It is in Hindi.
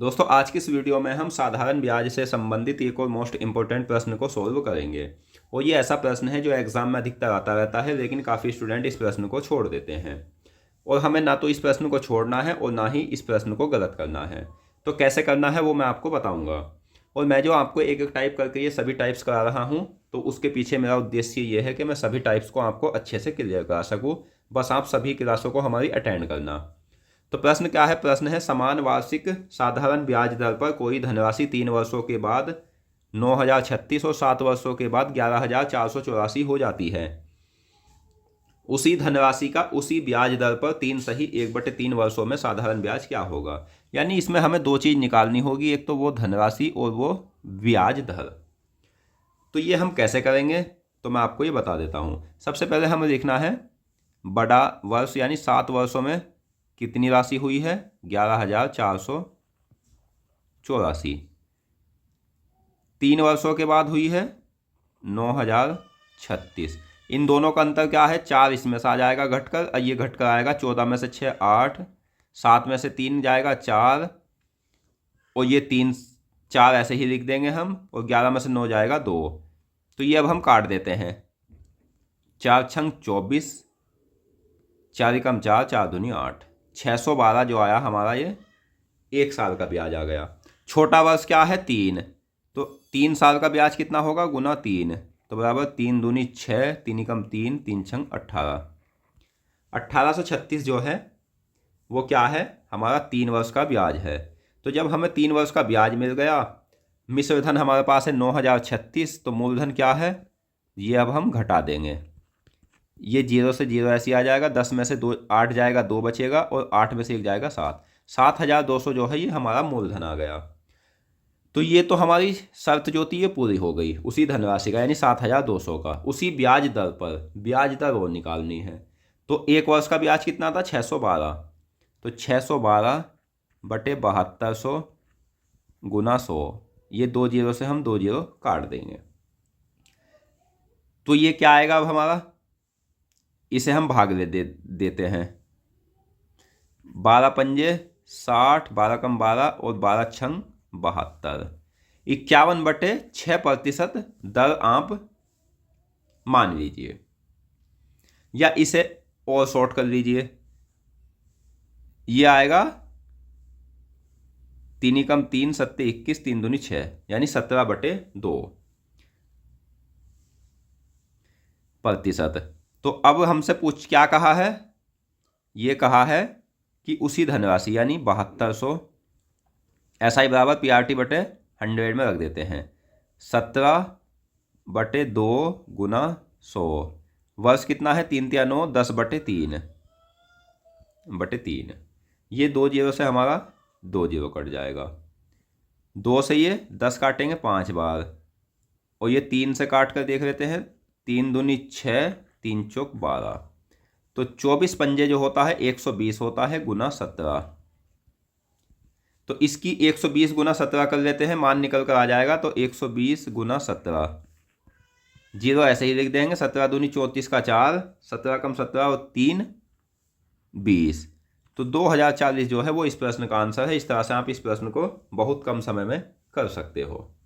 दोस्तों आज की इस वीडियो में हम साधारण ब्याज से संबंधित एक और मोस्ट इम्पोर्टेंट प्रश्न को सोल्व करेंगे। और ये ऐसा प्रश्न है जो एग्जाम में अधिकतर आता रहता है, लेकिन काफ़ी स्टूडेंट इस प्रश्न को छोड़ देते हैं। और हमें ना तो इस प्रश्न को छोड़ना है और ना ही इस प्रश्न को गलत करना है। तो कैसे करना है वो मैं आपको बताऊंगा। और मैं जो आपको एक एक टाइप करके ये सभी टाइप्स करा रहा हूँ, तो उसके पीछे मेरा उद्देश्य ये है कि मैं सभी टाइप्स को आपको अच्छे से क्लियर करा सकूँ। बस आप सभी क्लासों को हमारी अटेंड करना। तो प्रश्न क्या है? प्रश्न है, समान वार्षिक साधारण ब्याज दर पर कोई धनराशि 3 वर्षों के बाद 9,036 और 7 वर्षों के बाद 11,484 हो जाती है। उसी धनराशि का उसी ब्याज दर पर 3 सही 1/3 वर्षों में साधारण ब्याज क्या होगा। यानी इसमें हमें दो चीज़ निकालनी होगी, एक तो वो धनराशि और वो ब्याज दर। तो ये हम कैसे करेंगे तो मैं आपको ये बता देता हूँ। सबसे पहले हमें देखना है बड़ा वर्ष, यानी 7 वर्षों में कितनी राशि हुई है? 11,484। 3 वर्षों के बाद हुई है 9,036। इन दोनों का अंतर क्या है? 4 इसमें से आ जाएगा घटकर, ये घटकर आएगा 14 में से 6 8, 7 में से 3 जाएगा 4, और ये 3 4 ऐसे ही लिख देंगे हम, और 11 में से 9 जाएगा 2। तो ये अब हम काट देते हैं। 4 छंग 24, 4 एकम 4, 4 दूनी 8। 612 जो आया हमारा, ये 1 साल का ब्याज आ गया। छोटा वर्ष क्या है? 3। तो 3 साल का ब्याज कितना होगा? गुना 3, तो बराबर 3 दूनी 6, 3 एकम 3, 3 छंग 18। 1836 जो है वो क्या है? हमारा 3 वर्ष का ब्याज है। तो जब हमें 3 वर्ष का ब्याज मिल गया, मिश्र धन हमारे पास है 9,036, तो मूलधन क्या है ये अब हम घटा देंगे। ये 0 से 0 ऐसे आ जाएगा, 10 में से 2 8 जाएगा, 2 बचेगा, और 8 में से 1 जाएगा 7। 7,200 जो है ये हमारा मूलधन आ गया। तो ये तो हमारी शर्त जो थी ये पूरी हो गई उसी धनराशि का, यानी 7,200 का उसी ब्याज दर पर। ब्याज दर वो निकालनी है। तो 1 वर्ष का ब्याज कितना था? 612। तो 612 बटे 7200 गुना 100। ये 2 जीरो से हम 2 जीरो काट देंगे। तो ये क्या आएगा अब हमारा? इसे हम भाग देते हैं। 12 पंजे 60, 12 कम 12 और 12 छंग 72। 51/6% दर आप मान लीजिए, या इसे और शॉर्ट कर लीजिए। ये आएगा 3 एकम 3, 7 21, 3 दूनी 6, यानी 17/2%। तो अब हमसे क्या कहा है? ये कहा है कि उसी धनराशि यानी 7200, ऐसा ही बराबर PRT बटे 100 में रख देते हैं। 17/2 गुना 100। वर्ष कितना है? 3 तिया 9, 10/3। ये 2 जीरो से हमारा 2 जीरो कट जाएगा। 2 से ये 10 काटेंगे 5 बार, और ये 3 से काट कर देख लेते हैं। 3 दूनी 6, 3 चौक 12। तो 24 पंजे जो होता है 120 होता है गुना 17। तो इसकी 120 गुना 17 कर लेते हैं, मान निकल कर आ जाएगा। तो 120 गुना 17, जीरो ऐसे ही लिख देंगे। 17 दूनी 34 का 4, 17 कम 17 और 3 20। तो 2040 जो है वो इस प्रश्न का आंसर है। इस तरह से आप इस प्रश्न को बहुत कम समय में कर सकते हो।